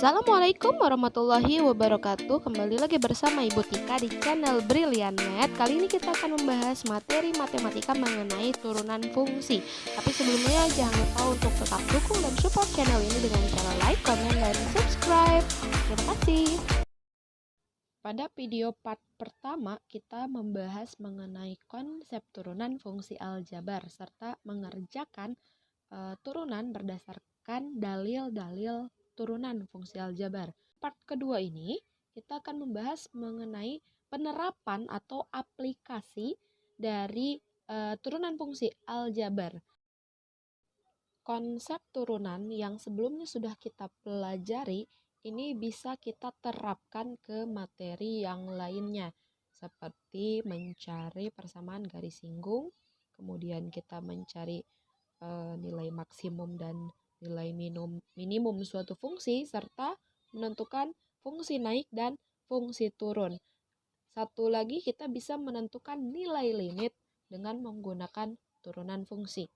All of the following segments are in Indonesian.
Assalamualaikum warahmatullahi wabarakatuh. Kembali lagi bersama Ibu Tika di channel Brilliant.net. Kali ini kita akan membahas materi matematika mengenai turunan fungsi. Tapi sebelumnya jangan lupa untuk tetap dukung dan support channel ini dengan cara like, comment, dan subscribe. Terima kasih. Pada video part pertama kita membahas mengenai konsep turunan fungsi aljabar serta mengerjakan turunan berdasarkan dalil-dalil turunan fungsi aljabar. Part kedua ini kita akan membahas mengenai penerapan atau aplikasi dari turunan fungsi aljabar. Konsep turunan yang sebelumnya sudah kita pelajari ini bisa kita terapkan ke materi yang lainnya, seperti mencari persamaan garis singgung, kemudian kita mencari nilai maksimum dan nilai minimum suatu fungsi, serta menentukan fungsi naik dan fungsi turun. Satu lagi, kita bisa menentukan nilai limit dengan menggunakan turunan fungsi.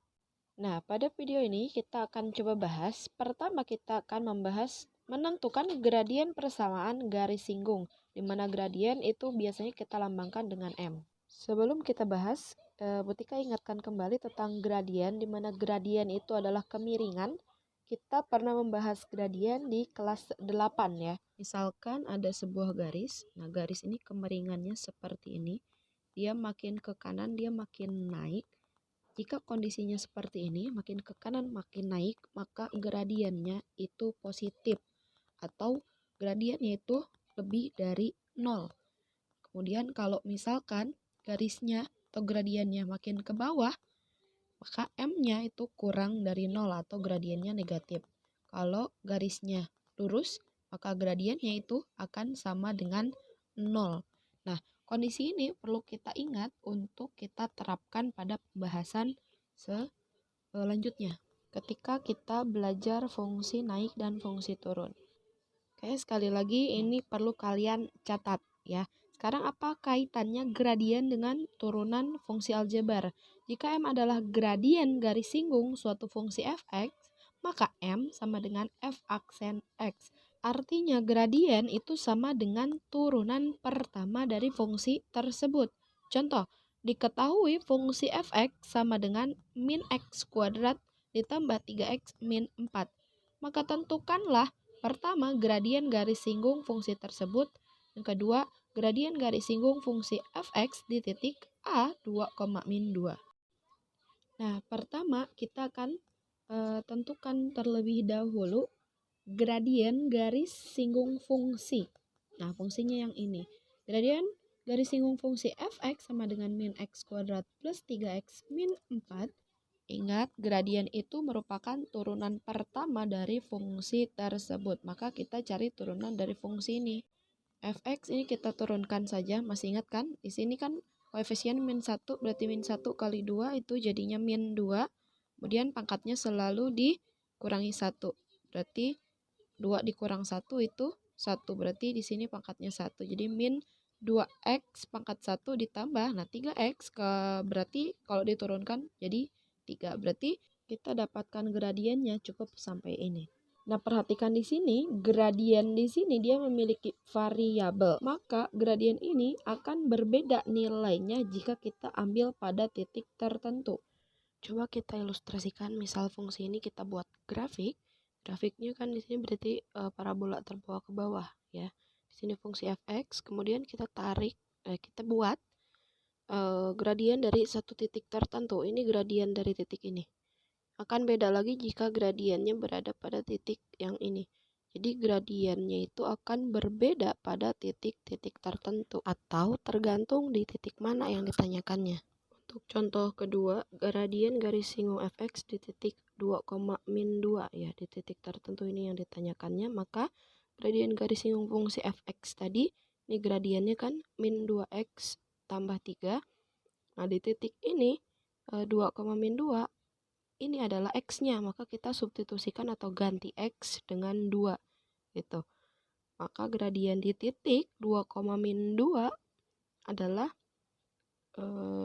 Nah, pada video ini kita akan coba bahas. Pertama, kita akan membahas menentukan gradien persamaan garis singgung, di mana gradien itu biasanya kita lambangkan dengan M. Sebelum kita bahas, Bu Tika ingatkan kembali tentang gradien, di mana gradien itu adalah kemiringan. Kita pernah membahas gradien di kelas 8 ya. Misalkan ada sebuah garis, nah garis ini kemiringannya seperti ini. Dia makin ke kanan, dia makin naik. Jika kondisinya seperti ini, makin ke kanan makin naik, maka gradiennya itu positif. Atau gradiennya itu lebih dari 0. Kemudian kalau misalkan garisnya atau gradiennya makin ke bawah, maka M-nya itu kurang dari 0 atau gradiennya negatif. Kalau garisnya lurus, maka gradiennya itu akan sama dengan 0. Nah, kondisi ini perlu kita ingat untuk kita terapkan pada pembahasan selanjutnya ketika kita belajar fungsi naik dan fungsi turun. Oke, sekali lagi ini perlu kalian catat ya. Sekarang apa kaitannya gradien dengan turunan fungsi aljabar? Jika M adalah gradien garis singgung suatu fungsi fx, maka M sama dengan f aksen x. Artinya gradien itu sama dengan turunan pertama dari fungsi tersebut. Contoh, diketahui fungsi fx sama dengan min x kuadrat ditambah 3x min 4. Maka tentukanlah pertama gradien garis singgung fungsi tersebut, yang kedua gradien garis singgung fungsi fx di titik a 2, min 2. Nah, pertama kita akan tentukan terlebih dahulu gradien garis singgung fungsi. Nah, fungsinya yang ini. Gradien garis singgung fungsi fx sama dengan min x kuadrat plus 3x min 4. Ingat, gradien itu merupakan turunan pertama dari fungsi tersebut. Maka kita cari turunan dari fungsi ini. Fx ini kita turunkan saja, masih ingat kan? Di sini kan koefisien min 1, berarti min 1 kali 2 itu jadinya min 2. Kemudian pangkatnya selalu dikurangi 1. Berarti 2 dikurang 1 itu 1. Berarti di sini pangkatnya 1. Jadi min 2x pangkat 1 ditambah. Nah, 3x berarti kalau diturunkan jadi 3. Berarti kita dapatkan gradiennya cukup sampai ini. Nah, perhatikan di sini, gradien di sini dia memiliki variabel. Maka gradien ini akan berbeda nilainya jika kita ambil pada titik tertentu. Coba kita ilustrasikan, misal fungsi ini kita buat grafik. Grafiknya kan di sini berarti parabola terbawa ke bawah ya. Di sini fungsi fx, kemudian kita tarik, kita buat gradien dari satu titik tertentu. Ini gradien dari titik ini. Akan beda lagi jika gradiennya berada pada titik yang ini. Jadi gradiennya itu akan berbeda pada titik-titik tertentu atau tergantung di titik mana yang ditanyakannya. Untuk contoh kedua, gradien garis singgung fx di titik 2, min 2 ya, di titik tertentu ini yang ditanyakannya, maka gradien garis singgung fungsi fx tadi, ini gradiennya kan min 2x tambah 3. Nah, di titik ini 2, min 2 ini adalah x-nya, maka kita substitusikan atau ganti x dengan 2 gitu. Maka gradien di titik 2, min 2 adalah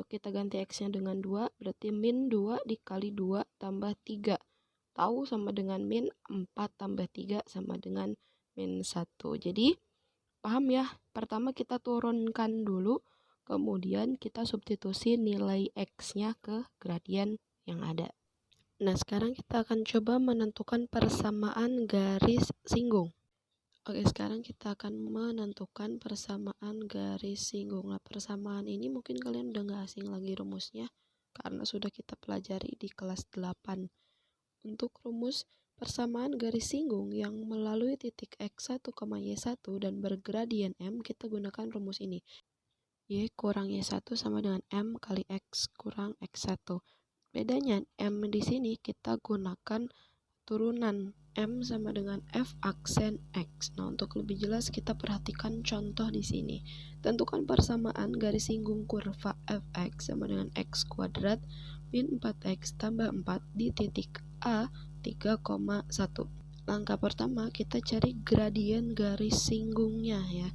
kita ganti x-nya dengan 2, berarti min 2 dikali 2 tambah 3. Tahu sama dengan min 4 tambah 3 sama dengan min 1. Jadi paham ya? Pertama kita turunkan dulu, kemudian kita substitusi nilai X-nya ke gradien yang ada. Nah, sekarang kita akan coba menentukan persamaan garis singgung. Oke, sekarang kita akan menentukan persamaan garis singgung. Nah, persamaan ini mungkin kalian udah gak asing lagi rumusnya, karena sudah kita pelajari di kelas 8. Untuk rumus persamaan garis singgung yang melalui titik X1, Y1 dan bergradien M, kita gunakan rumus ini. Y kurang Y1 sama dengan M kali X kurang X1. Bedanya M di sini kita gunakan turunan M sama dengan F aksen X. Nah, untuk lebih jelas kita perhatikan contoh di sini. Tentukan persamaan garis singgung kurva Fx sama dengan X kuadrat min 4X tambah 4 di titik A 3,1. Langkah pertama kita cari gradien garis singgungnya ya.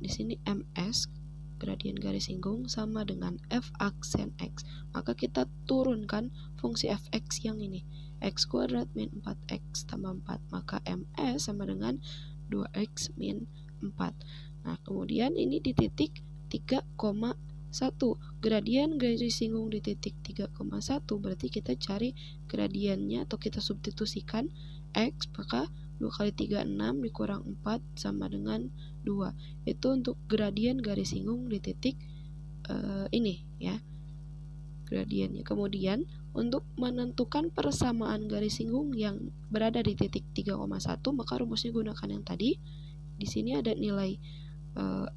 Di sini MS gradien garis singgung sama dengan F aksen X. Maka kita turunkan fungsi Fx yang ini. X kuadrat min 4X tambah 4. Maka MS sama dengan 2X min 4. Nah, kemudian ini di titik 3,1. Gradien garis singgung di titik 3,1 berarti kita cari gradiennya atau kita substitusikan X, maka 2 kali 3, 6 dikurang 4 sama dengan 2. Itu untuk gradien garis singgung di titik ini ya, gradiennya. Kemudian untuk menentukan persamaan garis singgung yang berada di titik 3,1, maka rumusnya gunakan yang tadi. Di sini ada nilai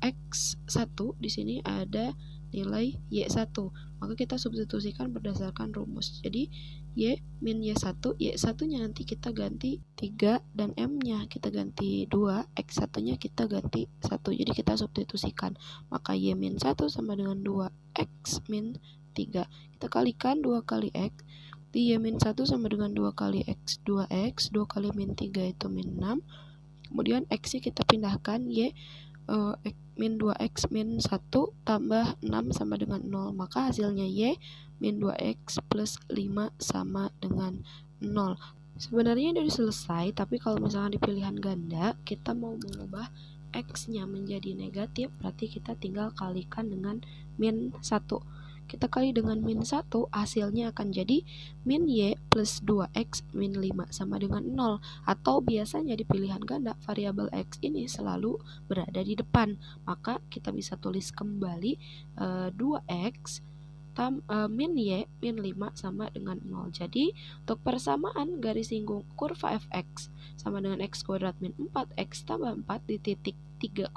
X1, di sini ada nilai Y1. Maka kita substitusikan berdasarkan rumus. Jadi Y min Y1, Y1-nya nanti kita ganti 3 dan M-nya kita ganti 2, X1-nya kita ganti 1. Jadi kita substitusikan. Maka Y min 1 sama dengan 2, X min 3. Kita kalikan 2 kali X. Y min 1 sama dengan 2 kali X, 2X, 2 kali min 3 itu min 6. Kemudian X-nya kita pindahkan, Y min 2X min 1 tambah 6 sama dengan 0. Maka hasilnya Y min 2X plus 5 sama dengan 0. Sebenarnya udah selesai, tapi kalau misalnya di pilihan ganda kita mau mengubah X-nya menjadi negatif, berarti kita tinggal kalikan dengan min 1. Kita kali dengan min 1, hasilnya akan jadi min Y plus 2X min 5 sama dengan 0. Atau biasanya di pilihan ganda, variabel X ini selalu berada di depan. Maka kita bisa tulis kembali 2X min Y min 5 sama dengan 0. Jadi untuk persamaan garis singgung kurva Fx sama dengan X kuadrat min 4X tambah 4 di titik 3,1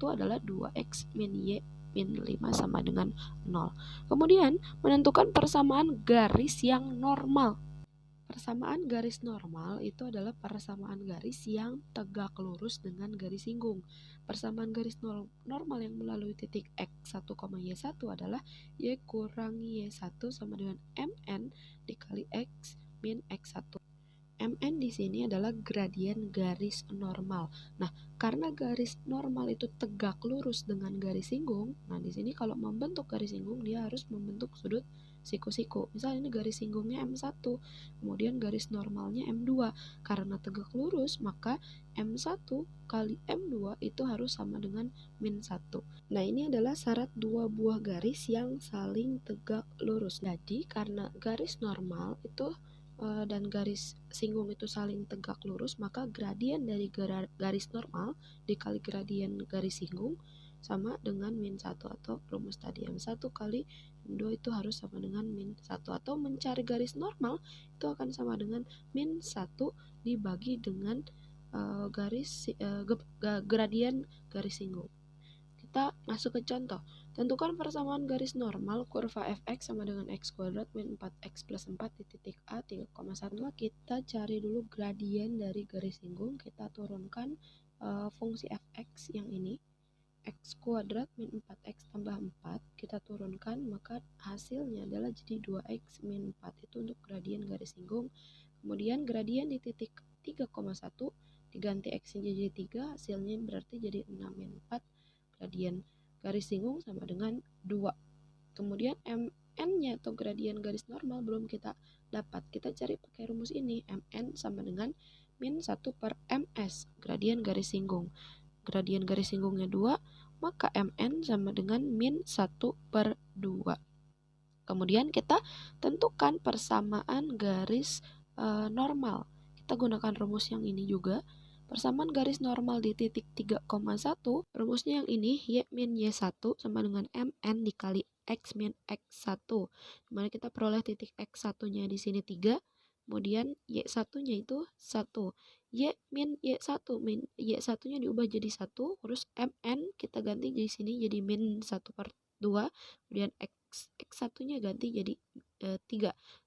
adalah 2X min Y min 5 sama dengan 0. Kemudian menentukan persamaan garis yang normal. Persamaan garis normal itu adalah persamaan garis yang tegak lurus dengan garis singgung. Persamaan garis normal yang melalui titik X1, Y1 adalah Y kurang Y1 sama dengan MN dikali X min X1. MN di sini adalah gradien garis normal. Nah, karena garis normal itu tegak lurus dengan garis singgung, nah di sini kalau membentuk garis singgung dia harus membentuk sudut siku-siku. Misalnya ini garis singgungnya M1, kemudian garis normalnya M2. Karena tegak lurus, maka M1 kali M2 itu harus sama dengan min 1. Nah, ini adalah syarat dua buah garis yang saling tegak lurus. Jadi, karena garis normal itu dan garis singgung itu saling tegak lurus, maka gradien dari garis normal dikali gradien garis singgung sama dengan min 1, atau rumus tadi M1 kali M2 itu harus sama dengan min 1, atau mencari garis normal itu akan sama dengan min 1 dibagi dengan gradien garis singgung. Kita masuk ke contoh. Tentukan persamaan garis normal kurva Fx sama dengan X kuadrat min 4X plus 4 di titik A 3,1. Kita cari dulu gradien dari garis singgung. Kita turunkan fungsi Fx yang ini. X kuadrat min 4X tambah 4. Kita turunkan, maka hasilnya adalah jadi 2X min 4. Itu untuk gradien garis singgung. Kemudian gradien di titik 3,1 diganti X-nya jadi 3. Hasilnya berarti jadi 6 min 4. Gradien garis singgung sama dengan 2. Kemudian MN-nya atau gradien garis normal belum kita dapat. Kita cari pakai rumus ini. MN sama dengan min 1 per ms, gradien garis singgung. Gradien garis singgungnya 2, maka mn sama dengan min 1 per 2. Kemudian kita tentukan persamaan garis normal. Kita gunakan rumus yang ini juga. Persamaan garis normal di titik 3,1, rumusnya yang ini, y min y1 sama dengan mn dikali x min x1. Dimana kita peroleh titik x1-nya di sini 3, kemudian y1-nya itu 1. Y min y1, min y1-nya diubah jadi 1, terus mn kita ganti di sini jadi min 1 per 2, kemudian x1-nya ganti jadi 3.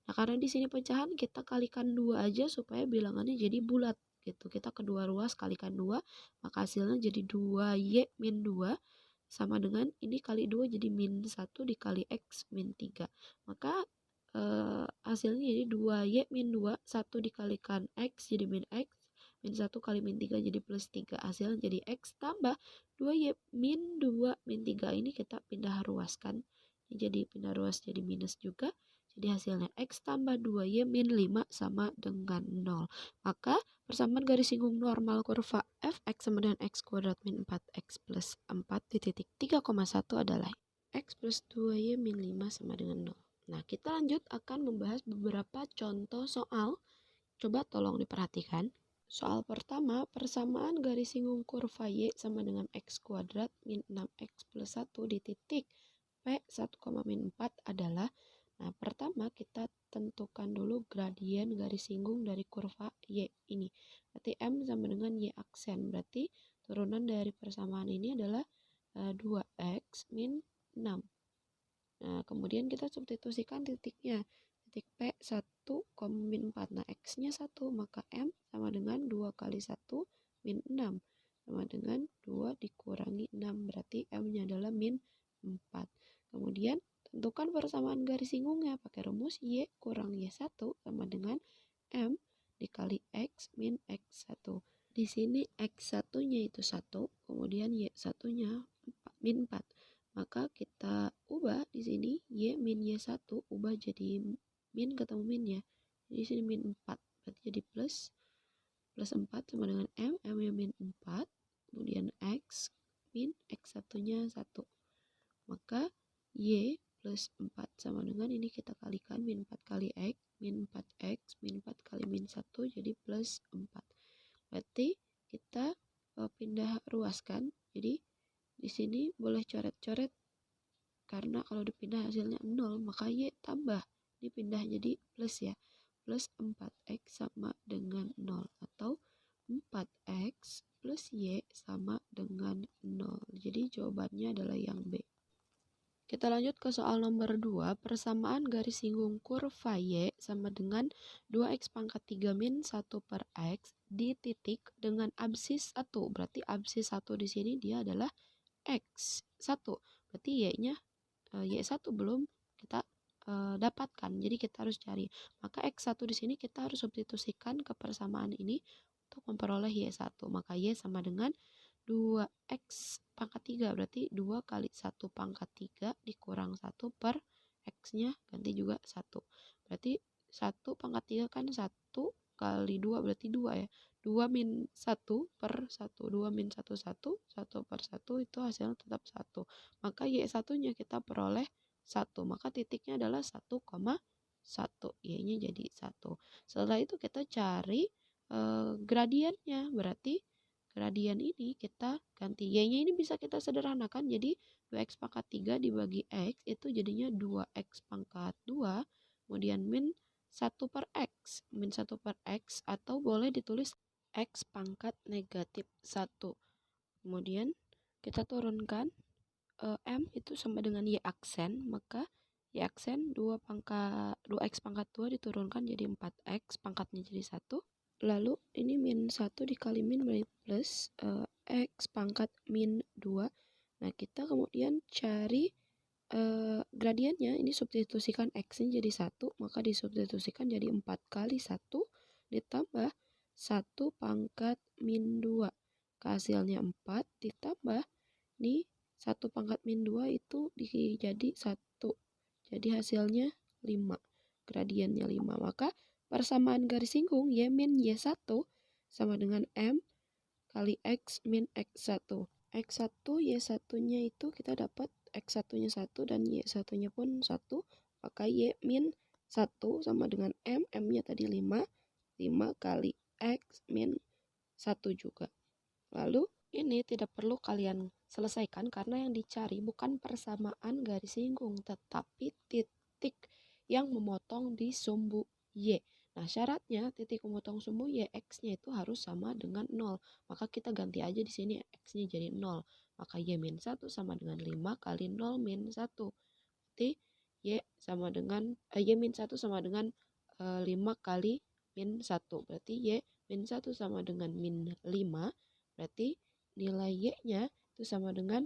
Nah, karena di sini pecahan kita kalikan 2 aja supaya bilangannya jadi bulat gitu. Kita kedua ruas kalikan 2, maka hasilnya jadi 2y min 2 sama dengan ini kali 2 jadi min 1 dikali x min 3. Maka hasilnya jadi 2y min 2, 1 dikalikan x jadi min x, min 1 kali min 3 jadi plus 3. Hasilnya jadi x tambah 2y min 2 min 3, ini kita pindah ruaskan. Jadi pindah ruas jadi minus juga. Jadi hasilnya x tambah 2y min 5 sama dengan 0. Maka persamaan garis singgung normal kurva fx sama dengan x kuadrat min 4x plus 4 di titik 3,1 adalah x plus 2y min 5 sama dengan 0. Nah, kita lanjut akan membahas beberapa contoh soal. Coba tolong diperhatikan. Soal pertama, persamaan garis singgung kurva y sama dengan x kuadrat min 6x plus 1 di titik P 1, min 4 adalah. Nah, pertama kita tentukan dulu gradien garis singgung dari kurva y ini. Berarti m sama dengan y aksen. Berarti turunan dari persamaan ini adalah 2x min 6. Nah, kemudian kita substitusikan titiknya. Titik P 1, min 4. Nah, x-nya 1, maka m sama dengan 2 kali 1 min 6. Sama dengan 2 dikurangi 6. Berarti m-nya adalah min 4. Kemudian tentukan persamaan garis singgungnya pakai rumus y kurang y1 sama dengan m dikali x min x1. Di sini x1-nya itu 1, kemudian y1-nya min 4. Maka kita ubah di sini y min y1 ubah jadi min ketemu min ya. Di sini min 4, berarti jadi plus 4 sama dengan m-nya min 4, kemudian x min x1-nya 1. Maka y plus 4 sama dengan ini kita kalikan min 4 kali x, min 4x, min 4 kali min 1 jadi plus 4. Berarti kita pindah ruaskan. Jadi di sini boleh coret-coret karena kalau dipindah hasilnya 0, maka y tambah dipindah jadi plus ya. Plus 4x sama dengan 0 atau 4x plus y sama dengan 0. Jadi jawabannya adalah yang B. Kita lanjut ke soal nomor 2. Persamaan garis singgung kurva y sama dengan 2x pangkat 3 min 1 per x di titik dengan absis 1. Berarti absis 1 di sini dia adalah x1. Berarti y-nya y1 belum kita dapatkan. Jadi kita harus cari. Maka x1 di sini kita harus substitusikan ke persamaan ini untuk memperoleh y1. Maka y sama dengan 2x pangkat 3, berarti 2 kali 1 pangkat 3 dikurang 1 per x-nya ganti juga 1. Berarti 1 pangkat 3 kan 1 kali 2 berarti 2 ya. 2 min 1 per 1. 2 min 1, 1. 1 per 1 itu hasilnya tetap 1. Maka y1-nya kita peroleh 1. Maka titiknya adalah 1,1. Y-nya jadi 1. Setelah itu kita cari gradiennya. Berarti gradien ini kita ganti. Y-nya ini bisa kita sederhanakan. Jadi 2x pangkat 3 dibagi x itu jadinya 2x pangkat 2. Kemudian min 1 per x. Min 1 per x atau boleh ditulis x pangkat negatif 1. Kemudian kita turunkan m itu sama dengan y aksen. Maka y aksen 2x pangkat 2 diturunkan jadi 4x. Pangkatnya jadi 1. Lalu ini min 1 dikali min berarti plus x pangkat min 2. Nah, kita kemudian cari gradiennya. Ini substitusikan x-nya jadi 1, maka disubstitusikan jadi 4 kali 1 ditambah 1 pangkat min 2. Hasilnya 4 ditambah nih 1 pangkat min 2 itu jadi 1. Jadi hasilnya 5. Gradiennya 5. Maka persamaan garis singgung y min y1 sama dengan M kali X min X1. X1, Y1-nya itu kita dapat X1-nya 1 dan Y1-nya pun 1. Maka Y min 1 sama dengan M. M-nya tadi 5. 5 kali X min 1 juga. Lalu ini tidak perlu kalian selesaikan karena yang dicari bukan persamaan garis singgung, tetapi titik yang memotong di sumbu Y. Nah, syaratnya titik memotong sumbu Y, X-nya itu harus sama dengan 0. Maka kita ganti aja di sini X-nya jadi 0. Maka Y min 1 sama dengan 5 kali 0 min 1. Berarti Y min 1 sama dengan 5 kali min 1. Berarti Y min 1 sama dengan min 5. Berarti nilai Y-nya itu sama dengan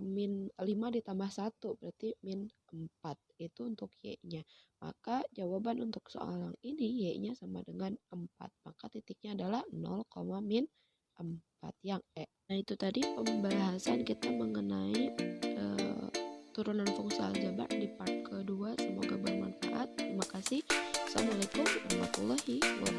min 5 ditambah 1. Berarti min 4. Itu untuk Y-nya. Maka jawaban untuk soal yang ini Y-nya sama dengan 4. Maka titiknya adalah 0, min 4 yang E. Nah, itu tadi pembahasan kita mengenai turunan fungsi aljabar di part kedua. Semoga bermanfaat. Terima kasih. Assalamualaikum warahmatullahi wabarakatuh.